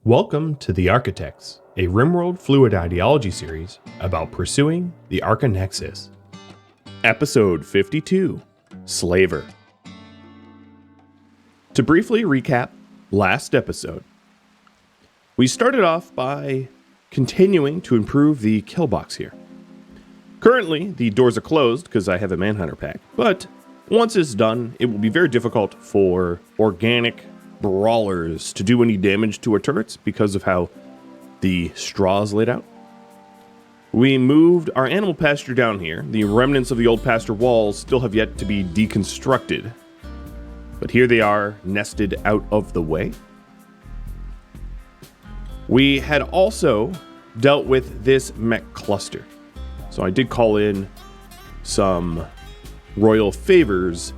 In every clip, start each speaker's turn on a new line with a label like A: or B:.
A: Welcome to the Archotechs, a RimWorld fluid ideology series about pursuing the Archonexus. Episode 52, Slaver. To briefly recap last episode, we started off by continuing to improve the kill box here. Currently, the doors are closed because I have a Manhunter pack, but once it's done, it will be very difficult for organic brawlers to do any damage to our turrets because of how the straw is laid out. We moved our animal pasture down here. The remnants of the old pasture walls still have yet to be deconstructed, but here they are, nested out of the way. We had also dealt with this mech cluster. So I did call in some royal favors,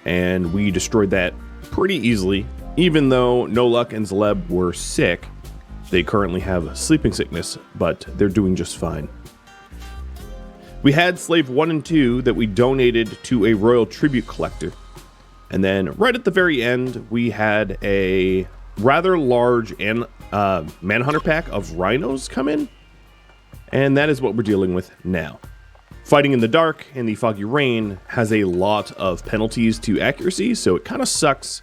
A: and we destroyed that pretty easily. Even though No Luck and Zaleb were sick, they currently have sleeping sickness, but they're doing just fine. We had Slave 1 and 2 that we donated to a royal tribute collector. And then right at the very end, we had a rather large Manhunter pack of rhinos come in. And that is what we're dealing with now. Fighting in the dark and the foggy rain has a lot of penalties to accuracy, so it kind of sucks.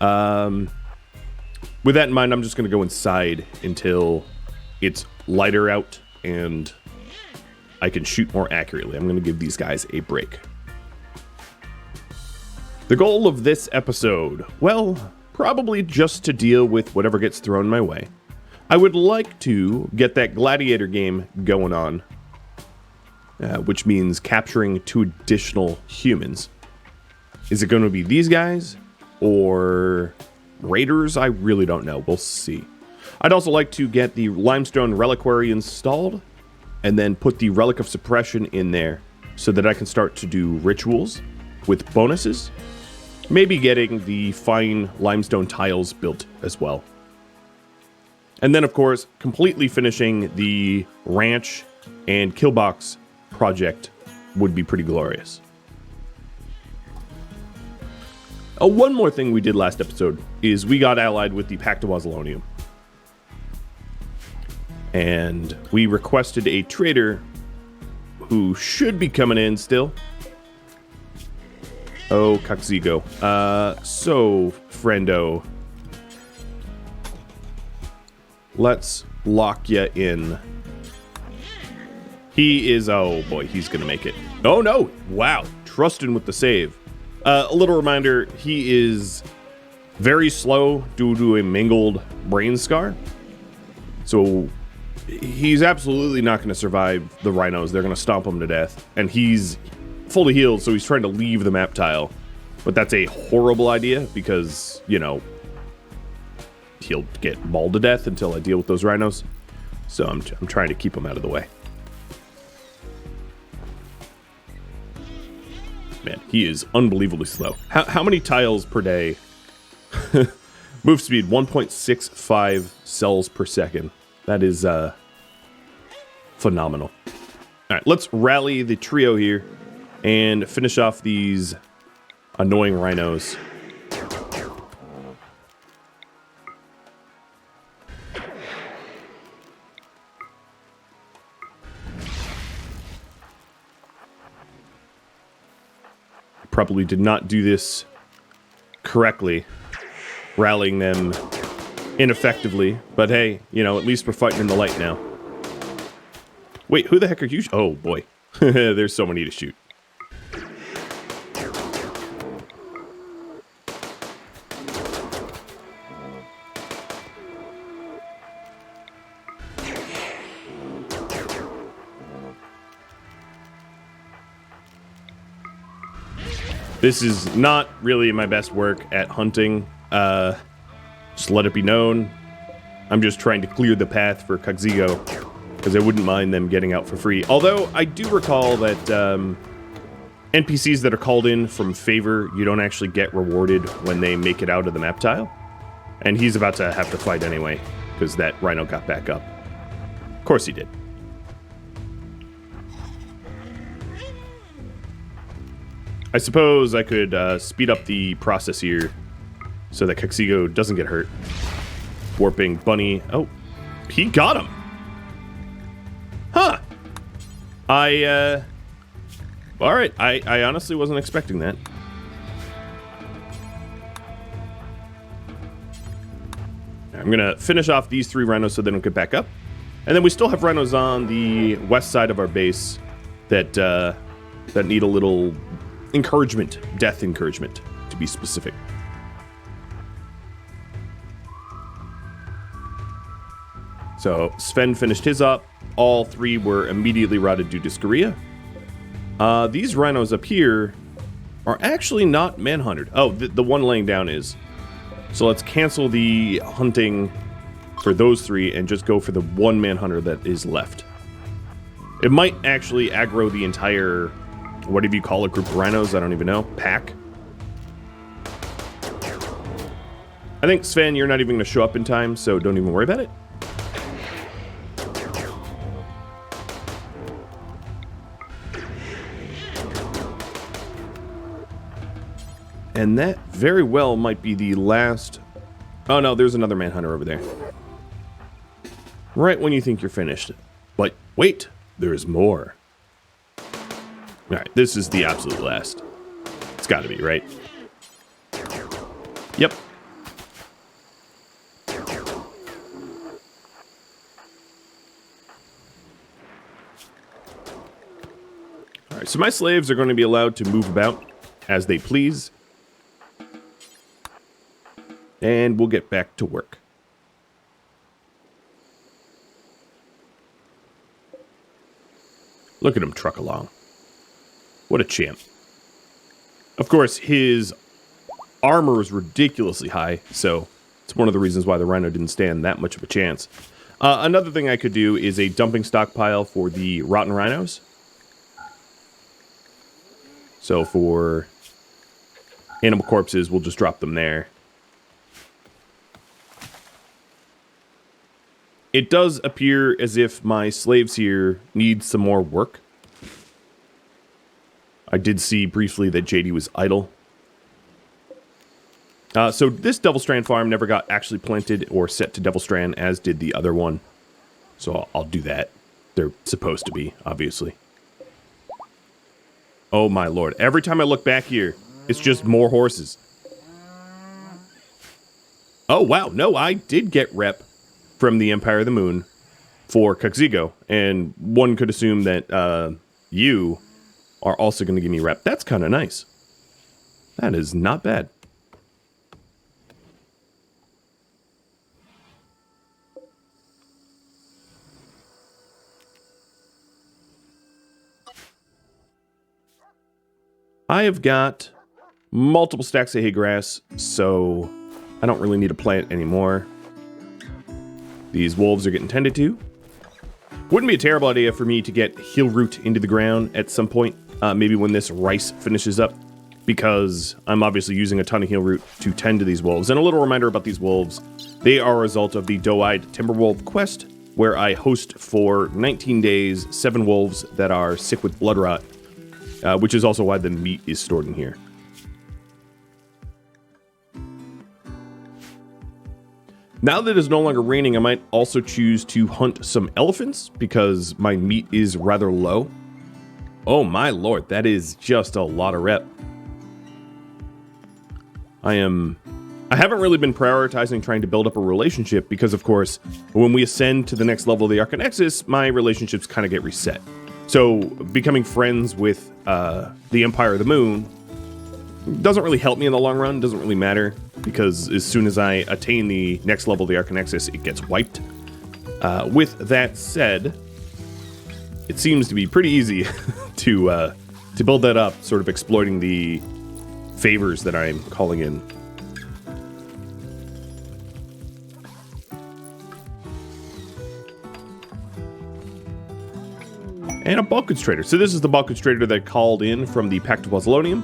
A: With that in mind, I'm just going to go inside until it's lighter out and I can shoot more accurately. I'm going to give these guys a break. The goal of this episode, well, probably just to deal with whatever gets thrown my way. I would like to get that gladiator game going on, which means capturing 2 additional humans. Is it going to be these guys or raiders? I really don't know. We'll see. I'd also like to get the limestone reliquary installed and then put the relic of suppression in there so that I can start to do rituals with bonuses. Maybe getting the fine limestone tiles built as well. And then, of course, completely finishing the ranch and killbox project would be pretty glorious. One more thing we did last episode is we got allied with the Pact of Wazalonium. And we requested a trader who should be coming in still. Oh, Caxigo. So, friendo, let's lock ya in. He is, oh boy, he's gonna make it. Oh no, wow, trusting with the save. A little reminder, he is very slow due to a mangled brain scar. So he's absolutely not going to survive the rhinos. They're going to stomp him to death. And he's fully healed, so he's trying to leave the map tile. But that's a horrible idea because, you know, he'll get mauled to death until I deal with those rhinos. So I'm trying to keep him out of the way. Man, he is unbelievably slow. How many tiles per day? Move speed, 1.65 cells per second. That is phenomenal. All right, let's rally the trio here and finish off these annoying rhinos. Probably did not do this correctly, rallying them ineffectively, but hey, you know, at least we're fighting in the light now. Wait, who the heck are you? Oh boy, there's so many to shoot. This is not really my best work at hunting. Just let it be known. I'm just trying to clear the path for Caxigo, because I wouldn't mind them getting out for free. Although, I do recall that NPCs that are called in from favor, you don't actually get rewarded when they make it out of the map tile. And he's about to have to fight anyway, because that rhino got back up. Of course he did. I suppose I could speed up the process here so that Caxigo doesn't get hurt. warping. Bunny. Oh, he got him. Huh. All right. I honestly wasn't expecting that. I'm going to finish off these 3 rhinos so they don't get back up. And then we still have rhinos on the west side of our base that need a little encouragement, death encouragement, to be specific. So Sven finished his up. All 3 were immediately routed due to Scoria. These rhinos up here are actually not manhunted. Oh, the one laying down is. So let's cancel the hunting for those 3 and just go for the 1 manhunter that is left. It might actually aggro the entire, whatever you call it, group of rhinos, I don't even know, pack. I think, Sven, you're not even going to show up in time, so don't even worry about it. And that very well might be the last... Oh no, there's another manhunter over there. Right when you think you're finished. But wait, there is more. Alright, this is the absolute last. It's gotta be, right? Yep. Alright, so my slaves are going to be allowed to move about as they please. And we'll get back to work. Look at him truck along. What a champ. Of course, his armor is ridiculously high, so it's one of the reasons why the rhino didn't stand that much of a chance. Another thing I could do is a dumping stockpile for the rotten rhinos. So for animal corpses, we'll just drop them there. It does appear as if my slaves here need some more work. I did see briefly that JD was idle. So this Devil Strand farm never got actually planted or set to Devil Strand, as did the other one. So I'll do that. They're supposed to be, obviously. Oh my lord. Every time I look back here, it's just more horses. Oh wow, no, I did get rep from the Empire of the Moon for Cuxigo, and one could assume that you are also going to give me rep. That's kind of nice. That is not bad. I have got multiple stacks of hay grass, so I don't really need to plant anymore. These wolves are getting tended to. Wouldn't be a terrible idea for me to get heel root into the ground at some point, maybe when this rice finishes up, because I'm obviously using a ton of heel root to tend to these wolves. And a little reminder about these wolves, they are a result of the Doe-Eyed Timberwolf quest, where I host for 19 days 7 wolves that are sick with blood rot, which is also why the meat is stored in here. Now that it's no longer raining, I might also choose to hunt some elephants, because my meat is rather low. Oh my lord, that is just a lot of rep. I haven't really been prioritizing trying to build up a relationship, because of course, when we ascend to the next level of the Archonexus, my relationships kind of get reset. So becoming friends with the Empire of the Moon doesn't really help me in the long run, doesn't really matter, because as soon as I attain the next level of the Archonexus, it gets wiped. With that said, it seems to be pretty easy to build that up, sort of exploiting the favors that I'm calling in. And a bulk constrainer. So this is the bulk constrainer that I called in from the Pact of Wazalonium.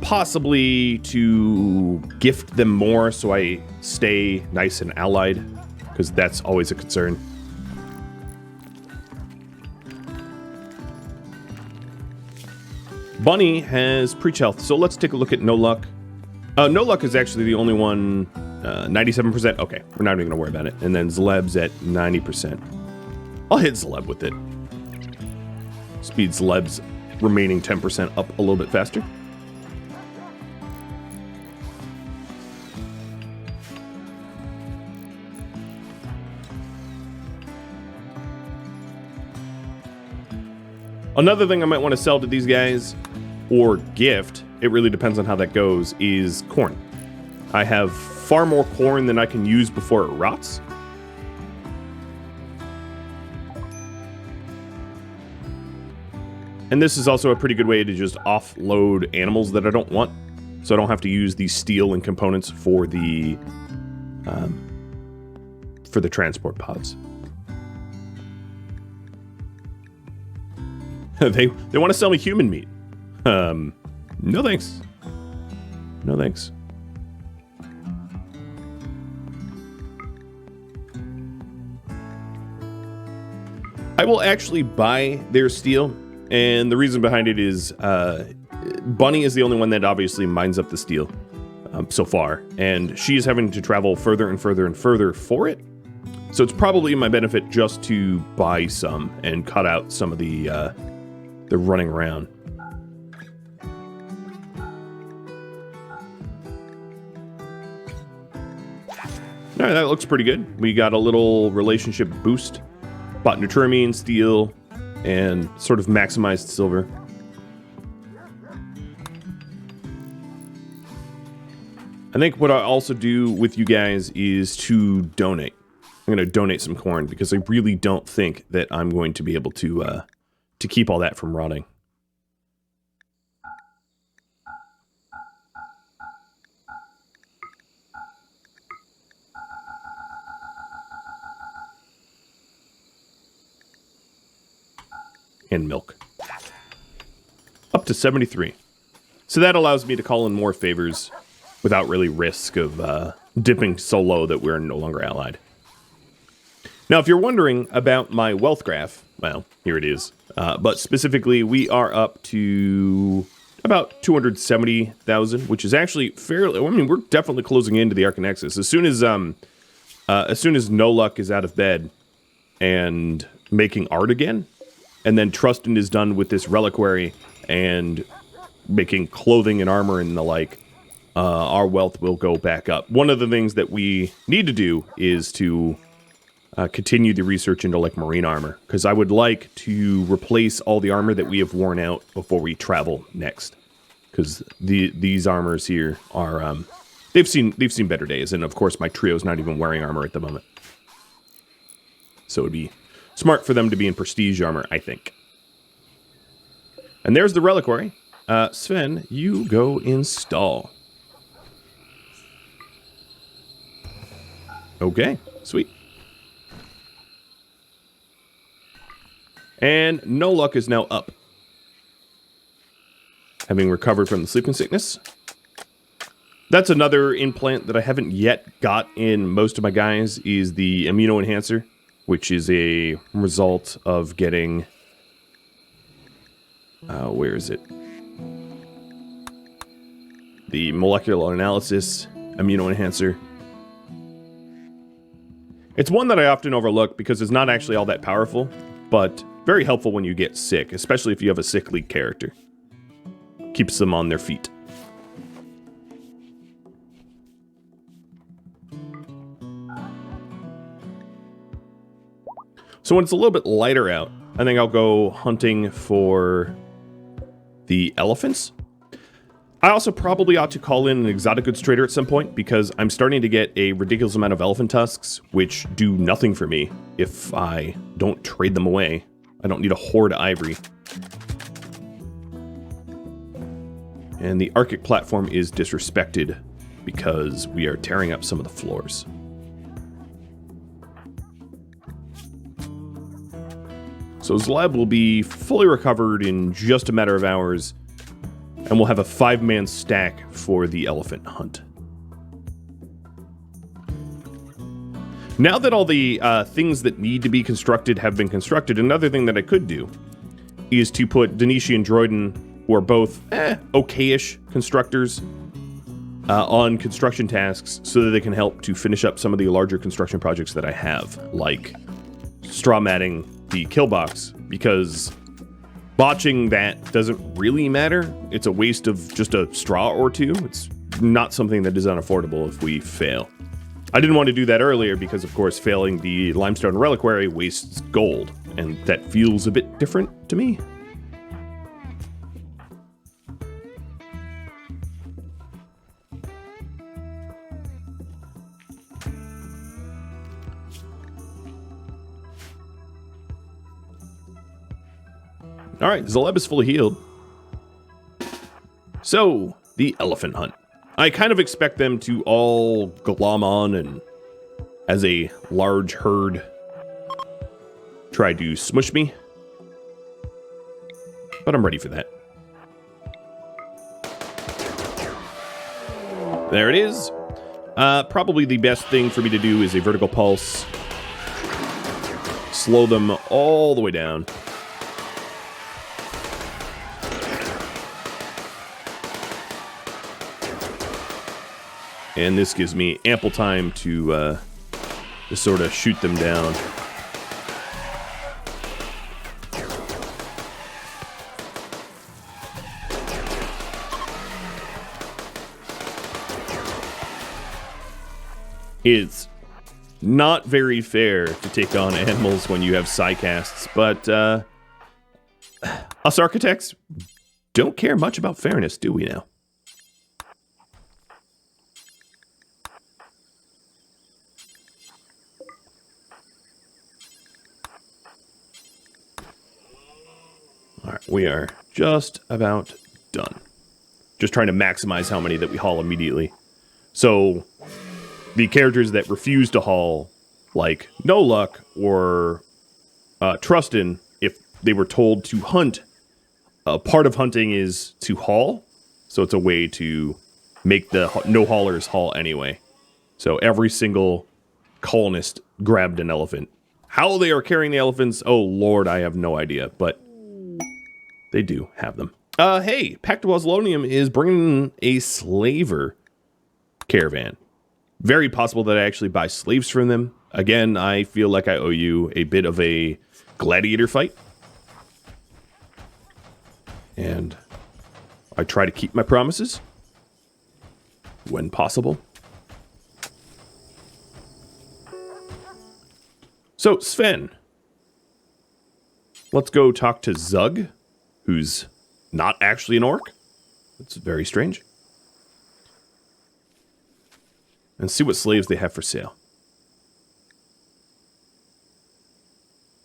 A: Possibly to gift them more so I stay nice and allied, because that's always a concern. Bunny has preach health, so let's take a look at No Luck. No Luck is actually the only one 97%. Okay, we're not even going to worry about it. And then Zleb's at 90%. I'll hit Zleb with it. Speed Zleb's remaining 10% up a little bit faster. Another thing I might want to sell to these guys, or gift, it really depends on how that goes, is corn. I have far more corn than I can use before it rots. And this is also a pretty good way to just offload animals that I don't want, so I don't have to use the steel and components for the transport pods. They want to sell me human meat. No thanks. No thanks. I will actually buy their steel, and the reason behind it is Bunny is the only one that obviously mines up the steel so far, and she is having to travel further and further and further for it. So it's probably in my benefit just to buy some and cut out some of the running around. All right, that looks pretty good. We got a little relationship boost. Bought Neutroamine, steel, and sort of maximized silver. I think what I also do with you guys is to donate. I'm going to donate some corn because I really don't think that I'm going to be able to keep all that from rotting. And milk. Up to 73. So that allows me to call in more favors without really risk of dipping so low that we're no longer allied. Now, if you're wondering about my wealth graph, well, here it is. But specifically, we are up to about 270,000, which is actually fairly... I mean, we're definitely closing into the Archonexus. As soon as No Luck is out of bed and making art again, and then Trustin is done with this reliquary and making clothing and armor and the like, our wealth will go back up. One of the things that we need to do is to continue the research into like marine armor, because I would like to replace all the armor that we have worn out before we travel next, because these armors here are they've seen better days, and of course my trio's not even wearing armor at the moment, so it'd be smart for them to be in prestige armor, I think. And there's the reliquary. Sven, you go install. Okay, sweet. And No Luck is now up, having recovered from the sleeping sickness. That's another implant that I haven't yet got in most of my guys, is the Immuno Enhancer, which is a result of getting... where is it? The Molecular Analysis Immuno Enhancer. It's one that I often overlook because it's not actually all that powerful, but very helpful when you get sick, especially if you have a sickly character. Keeps them on their feet. So when it's a little bit lighter out, I think I'll go hunting for the elephants. I also probably ought to call in an exotic goods trader at some point, because I'm starting to get a ridiculous amount of elephant tusks, which do nothing for me if I don't trade them away. I don't need a hoard of ivory. And the Arctic platform is disrespected because we are tearing up some of the floors. So Zleb will be fully recovered in just a matter of hours, and we'll have a 5-man stack for the elephant hunt. Now that all the things that need to be constructed have been constructed, another thing that I could do is to put Denishi and Droiden, who are both okay-ish constructors, on construction tasks so that they can help to finish up some of the larger construction projects that I have, like straw matting the kill box, because botching that doesn't really matter. It's a waste of just a straw or two. It's not something that is unaffordable if we fail. I didn't want to do that earlier because, of course, failing the limestone reliquary wastes gold, and that feels a bit different to me. All right, Zaleb is fully healed. So, the elephant hunt. I kind of expect them to all glom on and, as a large herd, try to smush me. But I'm ready for that. There it is. Probably the best thing for me to do is a vertical pulse. Slow them all the way down. And this gives me ample time to sort of shoot them down. It's not very fair to take on animals when you have psycasts, but us Archotechs don't care much about fairness, do we now? Alright, we are just about done. Just trying to maximize how many that we haul immediately. So, the characters that refuse to haul, like No Luck or Trustin, if they were told to hunt, part of hunting is to haul. So it's a way to make the no-haulers haul anyway. So every single colonist grabbed an elephant. How they are carrying the elephants, oh lord, I have no idea, but they do have them. Hey, Pact of Waslonium is bringing a slaver caravan. Very possible that I actually buy slaves from them. Again, I feel like I owe you a bit of a gladiator fight. And I try to keep my promises when possible. So, Sven. Let's go talk to Zug, who's not actually an orc. It's very strange. And see what slaves they have for sale.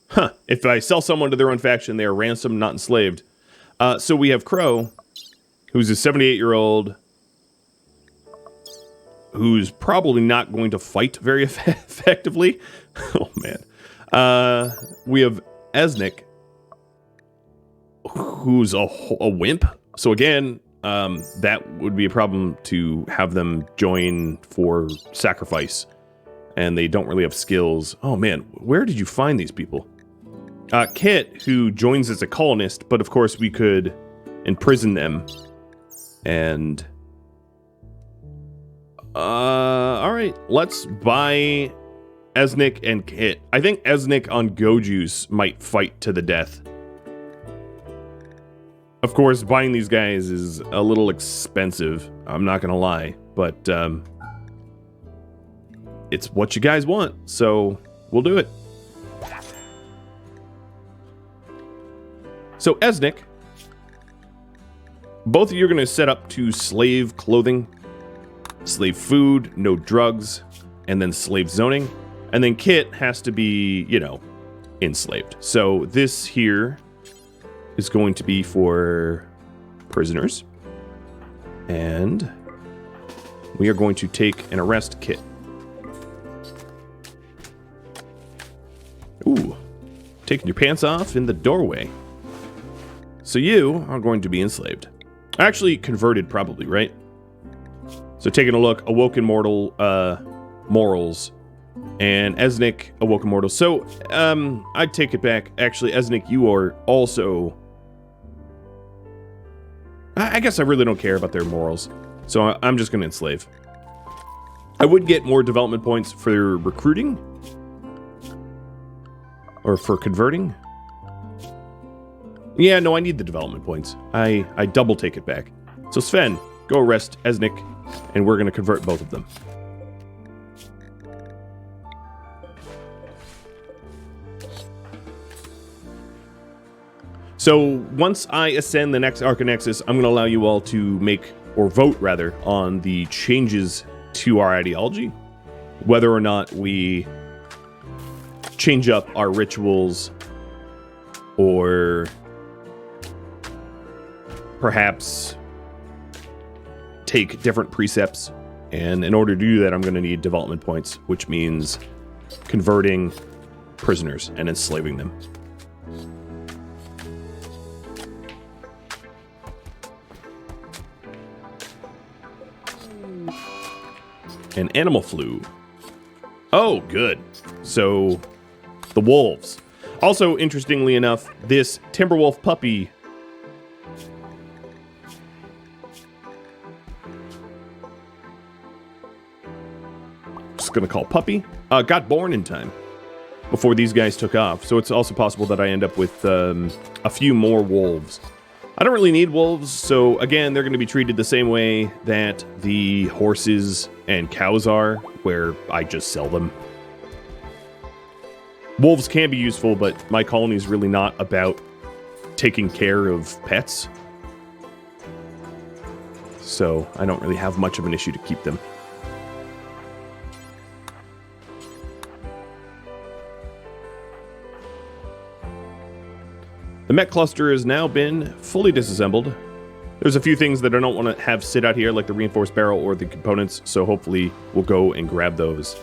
A: Huh. If I sell someone to their own faction, they are ransomed, not enslaved. So we have Crow, who's a 78-year-old, who's probably not going to fight very effectively. Oh, man. We have Esnik, who's a wimp. So again, that would be a problem to have them join for sacrifice. And they don't really have skills. Oh man, where did you find these people? Kit, who joins as a colonist, but of course we could imprison them. And... alright, let's buy Esnik and Kit. I think Esnik on Goju's might fight to the death. Of course, buying these guys is a little expensive. I'm not gonna lie, but it's what you guys want, so we'll do it. So, Esnik, both of you are gonna set up to slave clothing, slave food, no drugs, and then slave zoning. And then Kit has to be, you know, enslaved. So this here is going to be for prisoners. And we are going to take and arrest Kit. Ooh, taking your pants off in the doorway. So you are going to be enslaved. Actually, converted probably, right? So taking a look, Awoken Mortal morals, and Esnik, Awoken Mortal. So, I'd take it back. Actually, Esnik, you are also... I guess I really don't care about their morals. So I'm just going to enslave. I would get more development points for recruiting. Or for converting. Yeah, no, I need the development points. I double take it back. So Sven, go arrest Esnik, and we're going to convert both of them. So once I ascend the next Archonexus, I'm going to allow you all to make, or vote rather, on the changes to our ideology. Whether or not we change up our rituals, or perhaps take different precepts. And in order to do that, I'm going to need development points, which means converting prisoners and enslaving them. And animal flu. Oh, good. So, the wolves. Also, interestingly enough, this Timberwolf puppy just gonna call puppy, got born in time before these guys took off. So it's also possible that I end up with a few more wolves. I don't really need wolves, so again, they're going to be treated the same way that the horses and cows are, where I just sell them. Wolves can be useful, but my colony is really not about taking care of pets. So I don't really have much of an issue to keep them. The mech cluster has now been fully disassembled. There's a few things that I don't want to have sit out here, like the reinforced barrel or the components, so hopefully we'll go and grab those.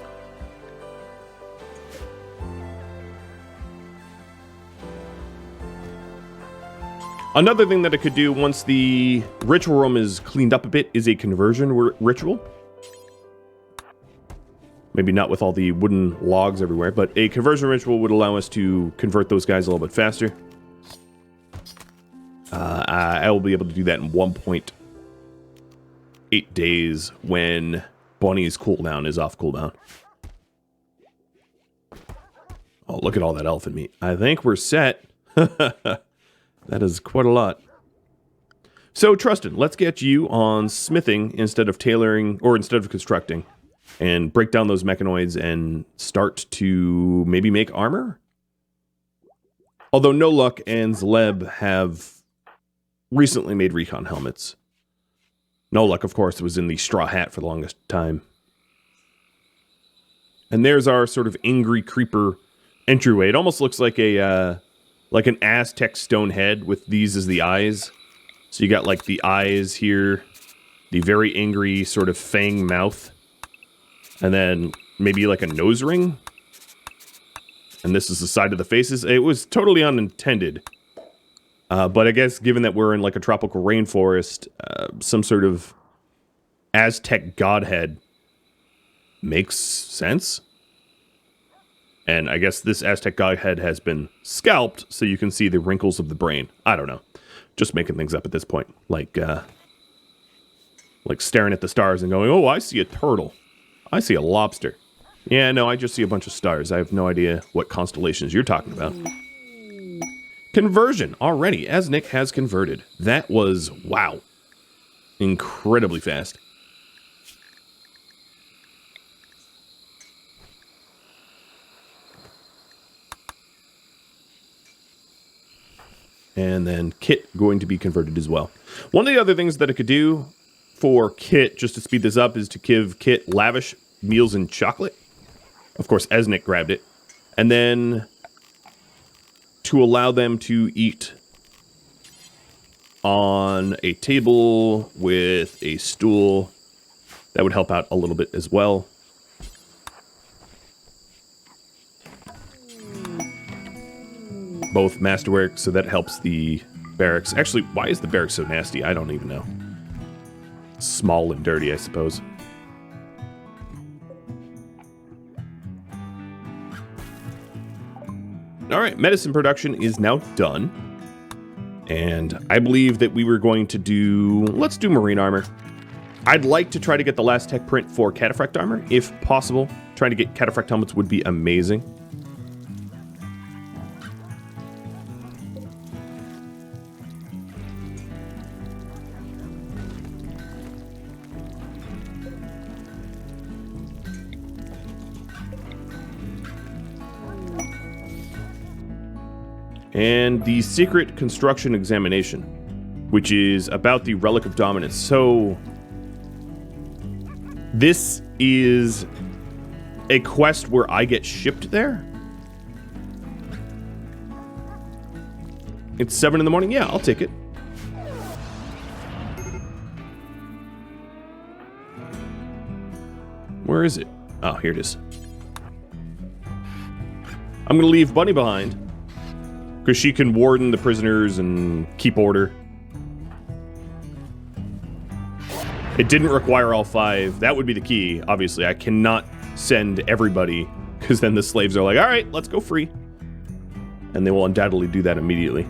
A: Another thing that I could do once the ritual room is cleaned up a bit is a conversion ritual. Maybe not with all the wooden logs everywhere, but a conversion ritual would allow us to convert those guys a little bit faster. I will be able to do that in 1.8 days when Bunny's cooldown is off cooldown. Oh, look at all that elephant meat. I think we're set. That is quite a lot. So, Trustin, let's get you on smithing instead of tailoring, or instead of constructing. And break down those mechanoids and start to maybe make armor? Although No Luck and Zleb have recently made recon helmets. No Luck, of course, was in the straw hat for the longest time. And there's our sort of angry creeper entryway. It almost looks like a like an Aztec stone head with these as the eyes. So you got like the eyes here, the very angry sort of fang mouth, and then maybe like a nose ring. And this is the side of the faces. It was totally unintended. But I guess given that we're in like a tropical rainforest, some sort of Aztec godhead makes sense. And I guess this Aztec godhead has been scalped so you can see the wrinkles of the brain. I don't know. Just making things up at this point. Like staring at the stars and going, oh, I see a turtle. I see a lobster. Yeah, no, I just see a bunch of stars. I have no idea what constellations you're talking about. Conversion already, as Nick has converted. That was, wow, incredibly fast. And then Kit going to be converted as well. One of the other things that I could do for Kit, just to speed this up, is to give Kit lavish meals and chocolate. Of course, Esnik grabbed it. And then to allow them to eat on a table with a stool. That would help out a little bit as well. Both masterwork, so that helps the barracks. Actually, why is the barracks so nasty? I don't even know. Small and dirty, I suppose. All right, medicine production is now done. And I believe that we were going to do... Let's do marine armor. I'd like to try to get the last tech print for Cataphract armor, if possible. Trying to get Cataphract helmets would be amazing. And the secret construction examination, which is about the Relic of Dominance. So this is a quest where I get shipped there. It's 7 in the morning. Yeah, I'll take it. Where is it? Oh, here it is. I'm going to leave Bunny behind, because she can warden the prisoners and keep order. It didn't require all 5. That would be the key, obviously. I cannot send everybody, because then the slaves are like, all right, let's go free. And they will undoubtedly do that immediately.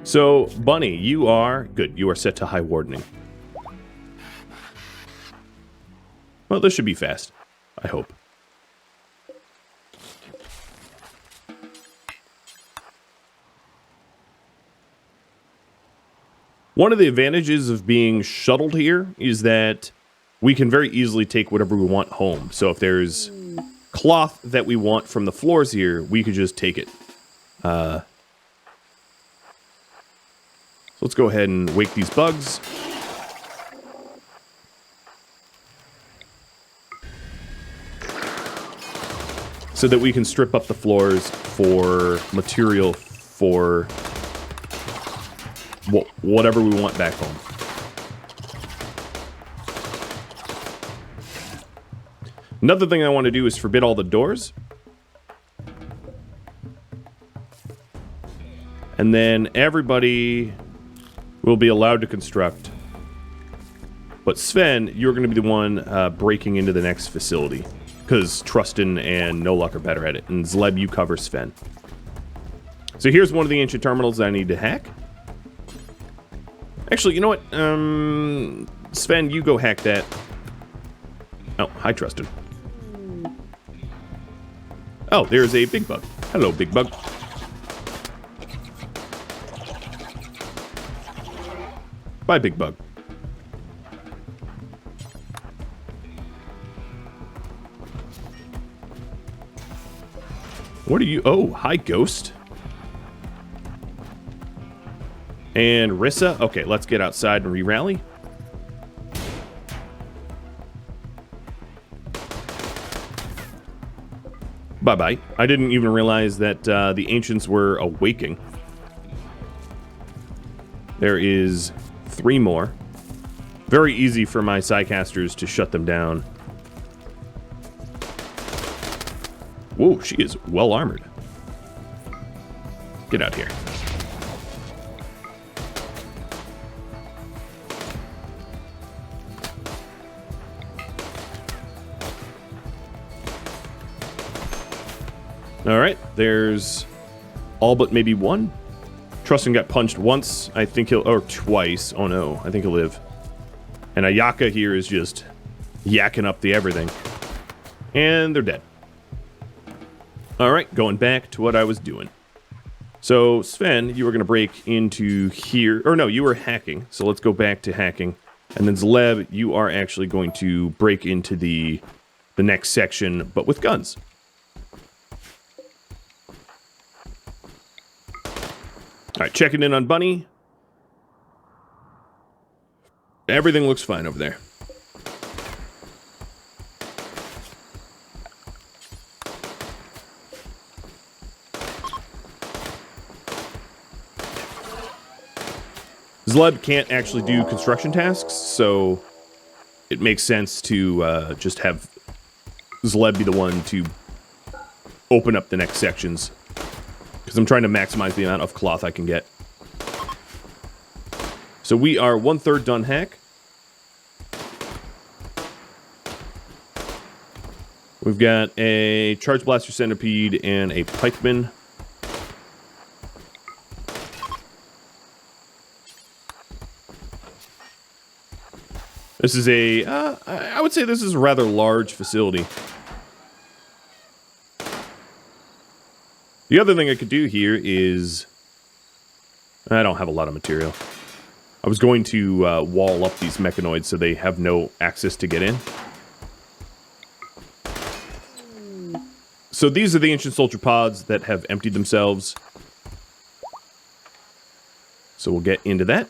A: So, Bunny, you are good. You are set to high wardening. Well, this should be fast, I hope. One of the advantages of being shuttled here is that we can very easily take whatever we want home. So if there's cloth that we want from the floors here, we could just take it. So let's go ahead and wake these bugs. So that we can strip up the floors for material for whatever we want back home. Another thing I want to do is forbid all the doors. And then everybody will be allowed to construct. But Sven, you're going to be the one breaking into the next facility, because Trustin and No Luck are better at it. And Zleb, you cover Sven. So here's one of the ancient terminals that I need to hack. Actually, you know what? Sven, you go hack that. Oh, hi, Trustin. Oh, there's a big bug. Hello, big bug. Bye, big bug. What are you? Oh, hi, Ghost. And Rissa. Okay, let's get outside and re-rally. Bye-bye. I didn't even realize that the ancients were awaking. There is 3 more. Very easy for my Psycasters to shut them down. Whoa, she is well armored. Get out here. Alright, there's all but maybe 1. Trustin got punched once. I think he'll... or twice. Oh no, I think he'll live. And Ayaka here is just yakking up the everything. And they're dead. Alright, going back to what I was doing. So, Sven, you were going to break into here. Or no, you were hacking. So let's go back to hacking. And then Zleb, you are actually going to break into the next section, but with guns. Alright, checking in on Bunny. Everything looks fine over there. Zleb can't actually do construction tasks, so it makes sense to just have Zleb be the one to open up the next sections. Because I'm trying to maximize the amount of cloth I can get. So we are 1/3 done hack. We've got a Charge Blaster Centipede and a Pikeman. This is a, I would say this is a rather large facility. The other thing I could do here is, I don't have a lot of material. I was going to wall up these mechanoids so they have no access to get in. So these are the ancient soldier pods that have emptied themselves. So we'll get into that.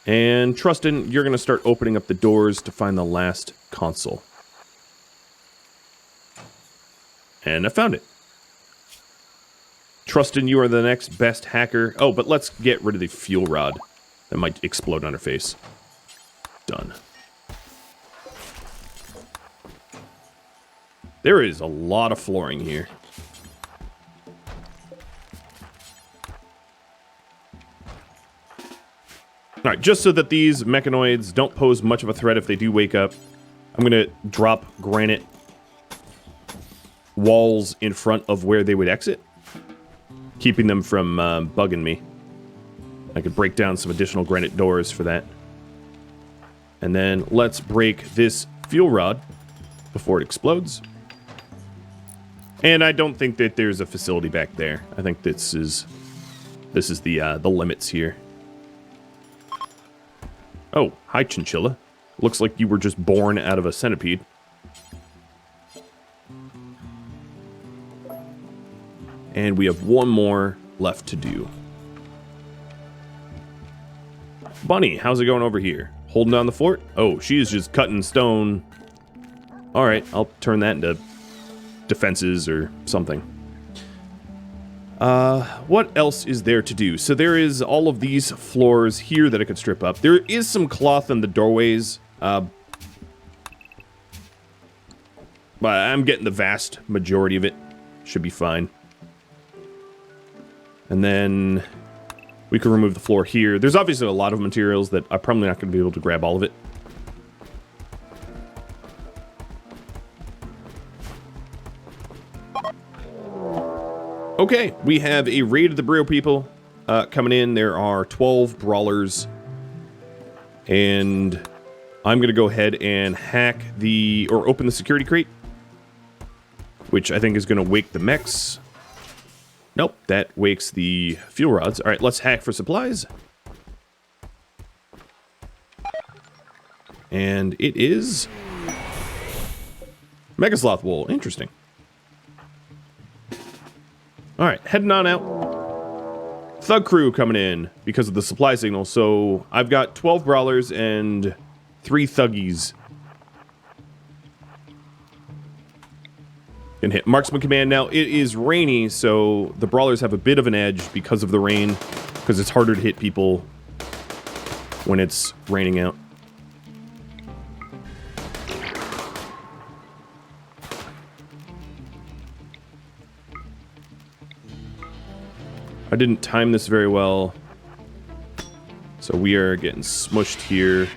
A: And Trustin, you're going to start opening up the doors to find the last console. And I found it. Trustin, you are the next best hacker. Oh, but let's get rid of the fuel rod. That might explode on her face. Done. There is a lot of flooring here. Alright, just so that these mechanoids don't pose much of a threat if they do wake up, I'm going to drop granite walls in front of where they would exit, keeping them from bugging me. I could break down some additional granite doors for that. And then let's break this fuel rod before it explodes. And I don't think that there's a facility back there. I think this is the limits here. Oh, hi, Chinchilla. Looks like you were just born out of a centipede. And we have one more left to do. Bunny, how's it going over here? Holding down the fort? Oh, she is just cutting stone. Alright, I'll turn that into defenses or something. What else is there to do? So there is all of these floors here that I could strip up. There is some cloth in the doorways. But I'm getting the vast majority of it. Should be fine. And then we can remove the floor here. There's obviously a lot of materials that I'm probably not going to be able to grab all of it. Okay, we have a raid of the Brio people coming in. There are 12 brawlers. And I'm going to go ahead and hack or open the security crate, which I think is going to wake the mechs. Nope, that wakes the fuel rods. All right, let's hack for supplies. And it is Megasloth wool. Interesting. All right, heading on out. Thug crew coming in because of the supply signal. So I've got 12 brawlers and 3 thuggies. Can hit marksman command now. It is rainy, so the brawlers have a bit of an edge because of the rain, because it's harder to hit people when it's raining out. I didn't time this very well, so we are getting smushed here.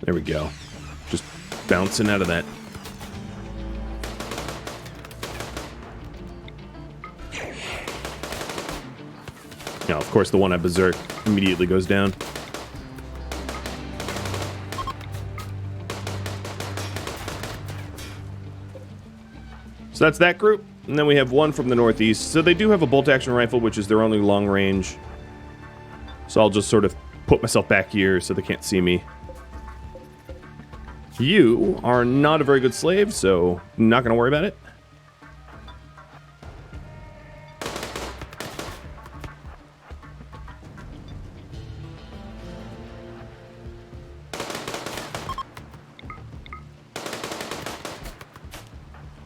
A: There we go. Just bouncing out of that. Now, of course, the one I berserk immediately goes down. So that's that group, and then we have one from the northeast. So they do have a bolt-action rifle, which is their only long range. So I'll just sort of put myself back here so they can't see me. You are not a very good slave, so not going to worry about it.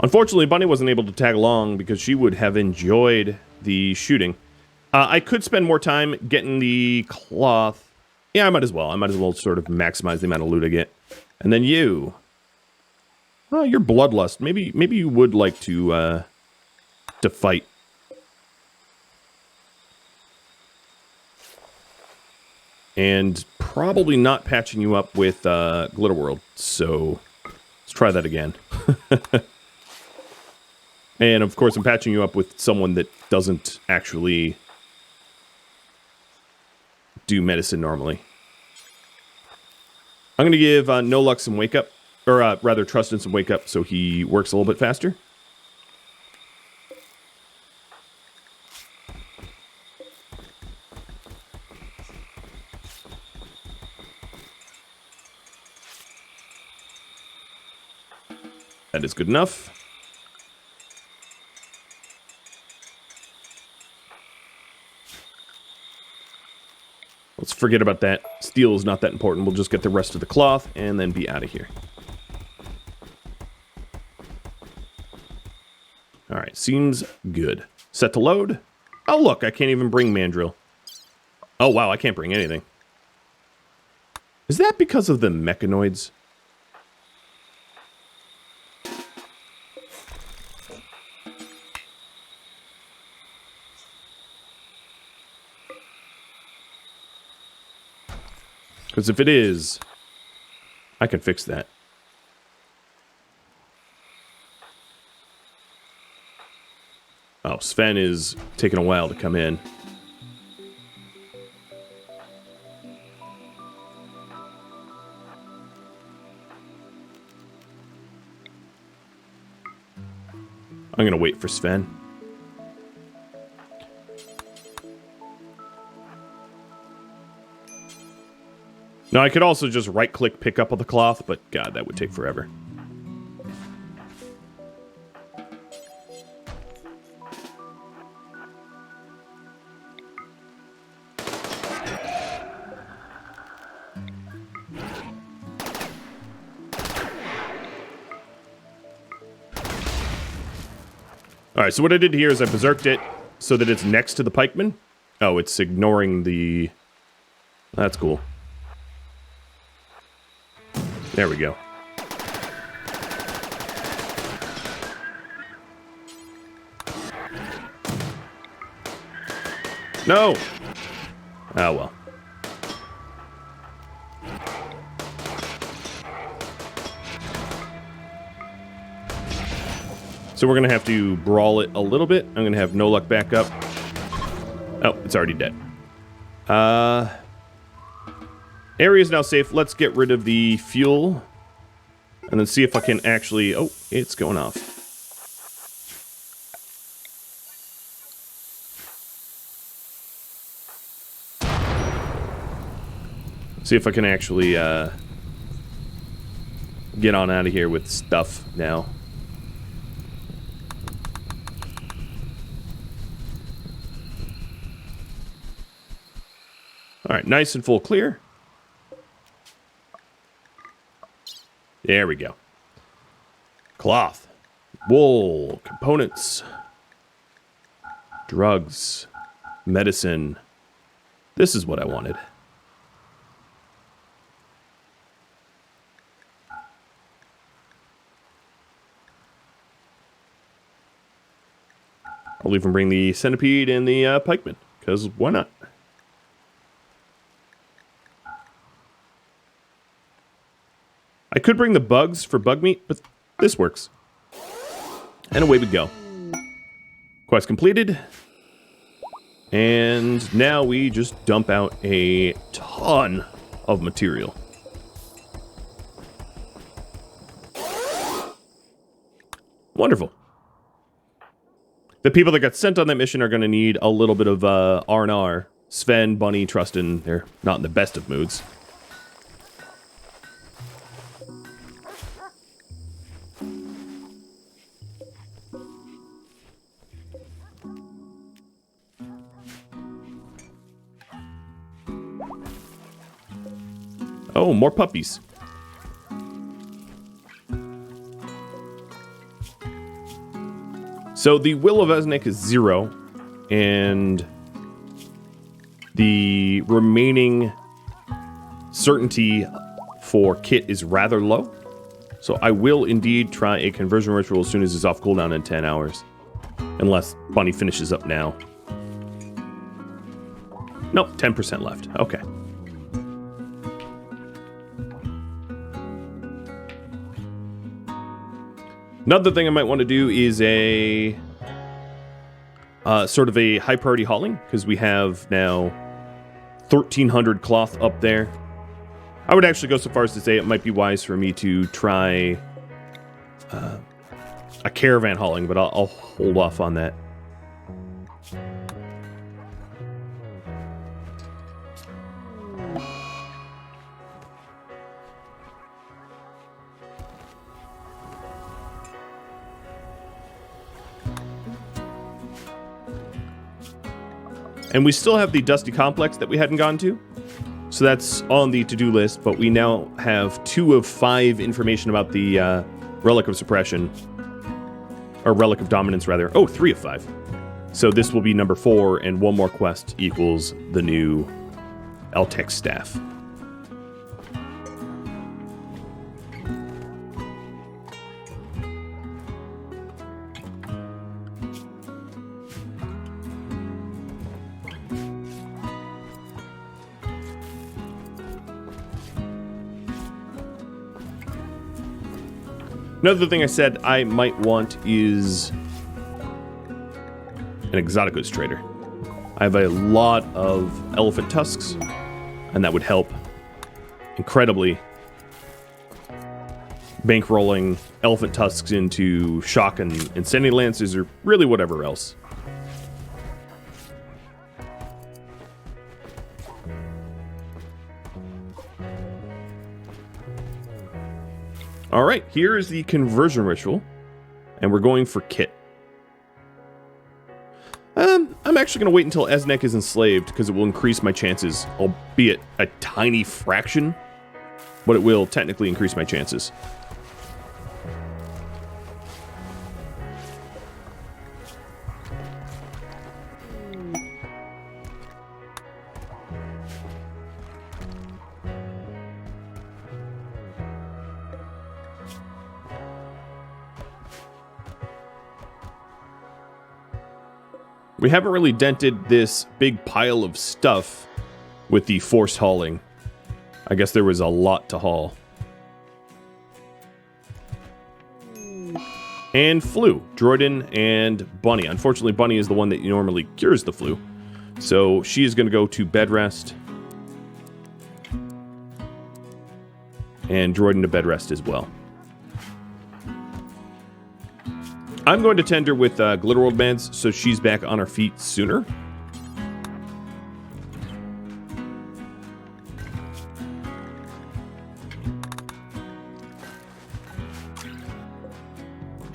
A: Unfortunately, Bunny wasn't able to tag along because she would have enjoyed the shooting. I could spend more time getting the cloth. Yeah, I might as well. I might as well sort of maximize the amount of loot I get. And then you. Oh, you're bloodlust. Maybe you would like to fight. And probably not patching you up with Glitter World. So let's try that again. And of course, I'm patching you up with someone that doesn't actually do medicine normally. I'm going to give No Luck some wake up, or rather Trustin some wake up so he works a little bit faster. That is good enough. Let's forget about that. Steel is not that important. We'll just get the rest of the cloth and then be out of here. Alright, seems good. Set to load. Oh, look, I can't even bring Mandrill. Oh, wow, I can't bring anything. Is that because of the mechanoids? Because if it is, I can fix that. Oh, Sven is taking a while to come in. I'm going to wait for Sven. Now, I could also just right-click pick up on the cloth, but God, that would take forever. Alright, so what I did here is I berserked it so that it's next to the pikeman. Oh, it's ignoring the... That's cool. There we go. No! Oh, well. So we're going to have to brawl it a little bit. I'm going to have No Luck back up. Oh, it's already dead. Area's now safe. Let's get rid of the fuel. And then see if I can actually... Oh, it's going off. See if I can actually get on out of here with stuff now. Alright, nice and full clear. There we go. Cloth. Wool. Components. Drugs. Medicine. This is what I wanted. I'll even bring the centipede and the pikeman, because why not? I could bring the bugs for bug meat, but this works. And away we go. Quest completed. And now we just dump out a ton of material. Wonderful. The people that got sent on that mission are going to need a little bit of R&R. Sven, Bunny, Trustin, they're not in the best of moods. Oh, more puppies. So the Will of Esnek is 0, and the remaining certainty for Kit is rather low. So I will indeed try a conversion ritual as soon as it's off cooldown in 10 hours. Unless Bunny finishes up now. Nope, 10% left. Okay. Another thing I might want to do is a sort of a high priority hauling, because we have now 1,300 cloth up there. I would actually go so far as to say it might be wise for me to try a caravan hauling, but I'll hold off on that. And we still have the Dusty Complex that we hadn't gone to. So that's on the to-do list, but we now have 2 of 5 information about the Relic of Suppression. Or Relic of Dominance, rather. Oh, 3 of 5. So this will be number 4, and 1 more quest equals the new Archotechs staff. Another thing I said I might want is an exotic goods trader. I have a lot of elephant tusks, and that would help incredibly. Bankrolling elephant tusks into shock and insanity lances, or really whatever else. All right, here is the conversion ritual, and we're going for Kit. I'm actually going to wait until Esnek is enslaved, because it will increase my chances, albeit a tiny fraction, but it will technically increase my chances. We haven't really dented this big pile of stuff with the forced hauling. I guess there was a lot to haul. And flu, Droiden and Bunny. Unfortunately, Bunny is the one that normally cures the flu. So she is going to go to bed rest. And Droiden to bed rest as well. I'm going to tend her with Glitterworld meds, so she's back on her feet sooner.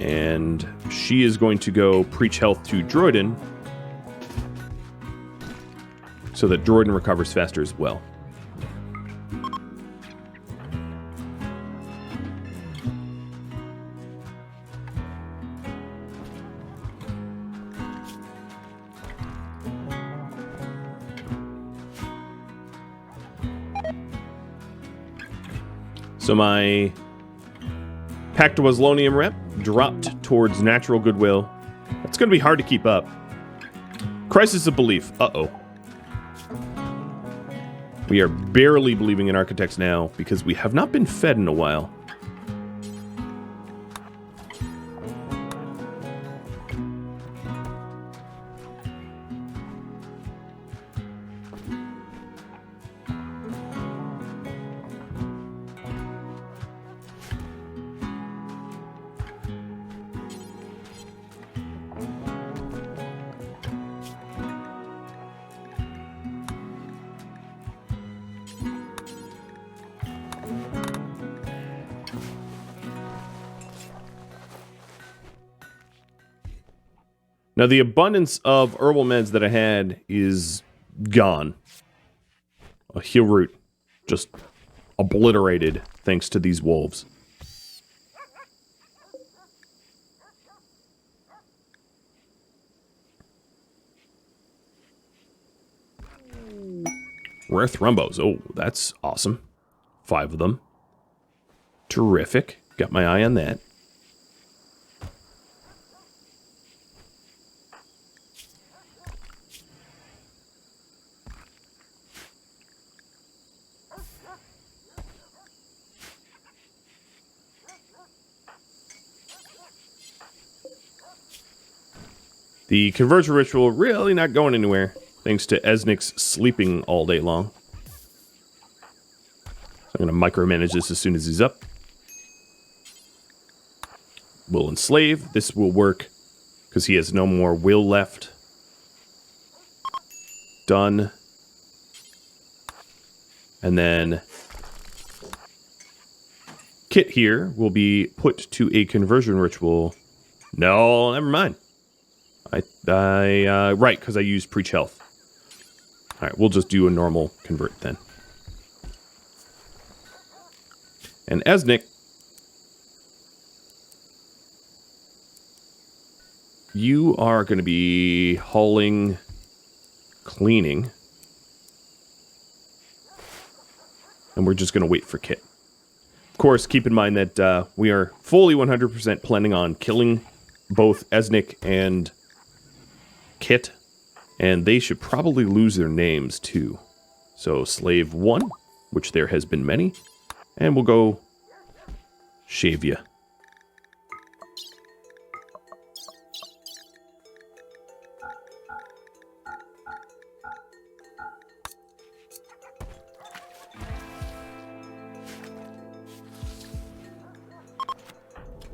A: And she is going to go preach health to Droiden, so that Droiden recovers faster as well. So my Pactawazlonium rep dropped towards natural goodwill. It's going to be hard to keep up. Crisis of belief. Uh-oh. We are barely believing in Archotechs now because we have not been fed in a while. Now, the abundance of herbal meds that I had is gone. A heal root just obliterated thanks to these wolves. Rare thrombos. Oh, that's awesome. 5 of them. Terrific. Got my eye on that. The conversion ritual really not going anywhere, thanks to Esnik's sleeping all day long. So I'm going to micromanage this as soon as he's up. We'll enslave. This will work because he has no more will left. Done. And then Kit here will be put to a conversion ritual. No, never mind. Right, because I used preach health. All right, we'll just do a normal convert then. And Esnik, you are going to be hauling, cleaning. And we're just going to wait for Kit. Of course, keep in mind that we are fully 100% planning on killing both Esnik and Kit. And they should probably lose their names too. So slave 1, which there has been many. And we'll go shave ya.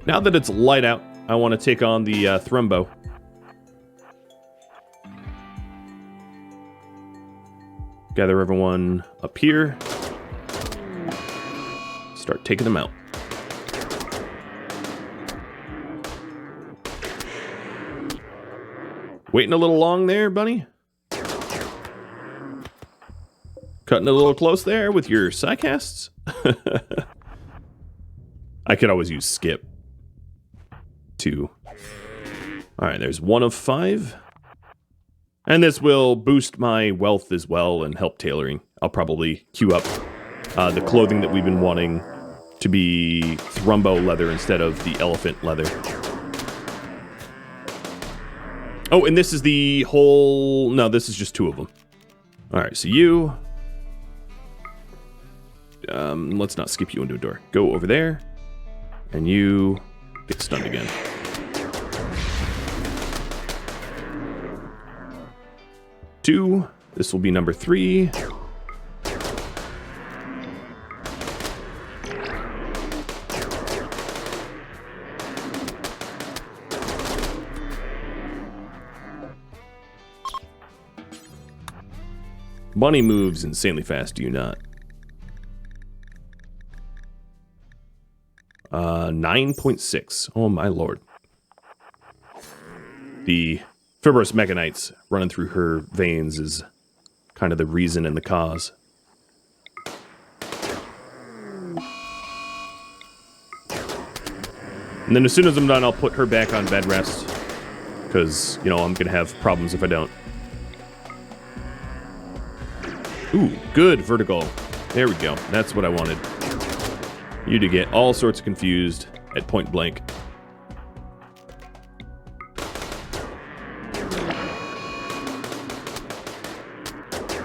A: Now that it's light out, I want to take on the Thrumbo. Gather everyone up here. Start taking them out. Waiting a little long there, bunny? Cutting a little close there with your psycasts? I could always use skip. 2. Alright, there's 1 of 5. And this will boost my wealth as well and help tailoring. I'll probably queue up the clothing that we've been wanting to be Thrumbo leather instead of the elephant leather. Oh, and this is the whole... No, this is just 2 of them. Alright, so you... let's not skip you into a door. Go over there. And you get stunned again. Two. This will be number 3. Bunny moves insanely fast, do you not? 9.6. Oh my lord. The fibrous mechanites running through her veins is kind of the reason and the cause. And then as soon as I'm done, I'll put her back on bed rest. Because, you know, I'm going to have problems if I don't. Ooh, good vertical. There we go. That's what I wanted. You to get all sorts of confused at point blank.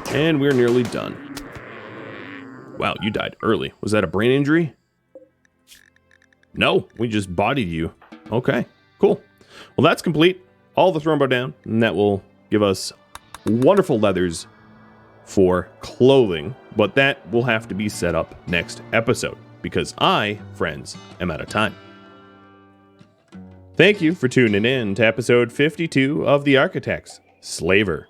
A: And we're nearly done. Wow, you died early. Was that a brain injury? No, we just bodied you. Okay, cool. Well, that's complete. All the Thrumbo down, and that will give us wonderful leathers for clothing, but that will have to be set up next episode, because I, friends, am out of time. Thank you for tuning in to episode 52 of the Archotechs, Slaver.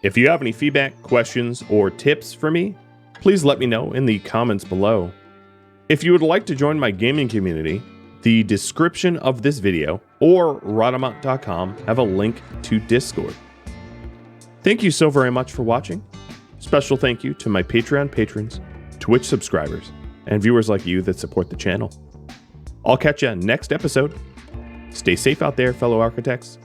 A: If you have any feedback, questions, or tips for me, please let me know in the comments below. If you would like to join my gaming community, the description of this video or Rhadamant.com have a link to Discord. Thank you so very much for watching. Special thank you to my Patreon patrons, Twitch subscribers, and viewers like you that support the channel. I'll catch you next episode. Stay safe out there, fellow Archotechs.